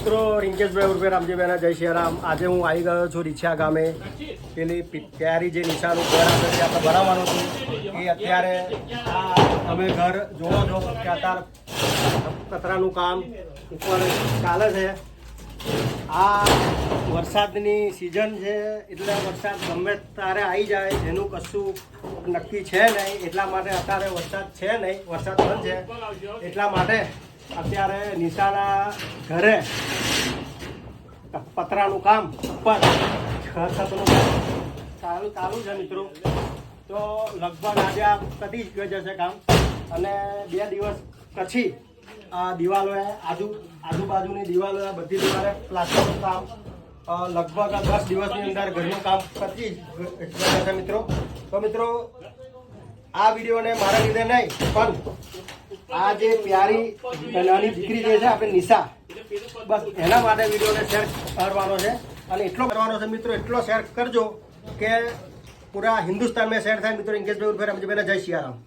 મિત્રો રિંકેશભાઈ ઉર્ફે રામજીભાઈના જય સિયારામ. આજે હું આવી ગયો છું રીછા ગામે. પેલી પ્યારી જે નિશાનું ઘર આપણે બનાવવાનું હતું એ અત્યારે તમે ઘર જોવો છો કે અત્યારે કતરાનું કામ ઉપર ચાલે છે. આ વરસાદની સિઝન છે એટલે વરસાદ ગમે ત્યારે આવી જાય એનું કશું નક્કી છે નહીં. એટલા માટે અત્યારે વરસાદ છે નહીં, વરસાદ બંધ છે. એટલા માટે અત્યારે નિશાના ઘરે પતરાનું કામ ઉપર છતનું કામ ચાલુ છે મિત્રો. તો લગભગ આજે આ પતી જ જશે કામ અને 2 દિવસ પછી આ દિવાલો આજુબાજુની દિવાલો બધી દિવાલે પ્લાસ્ટરનું કામ લગભગ 10 દિવસની અંદર ઘરનું કામ પતી જશે મિત્રો. તો મિત્રો આ વિડીયોને મારા લીધે નહીં પણ આ જે પ્યારી નાની દીકરી જે છે આપણે નિશા, બસ એના માટે વિડીયોને શેર કરવાનો છે અને એટલો કરવાનો છે મિત્રો, એટલો શેર કરજો કે પૂરા હિન્દુસ્તાનમાં શેર થાય મિત્રો. રિંકેશભાઈ ઉર્ફે રામજીભાઈના જય સિયારામ.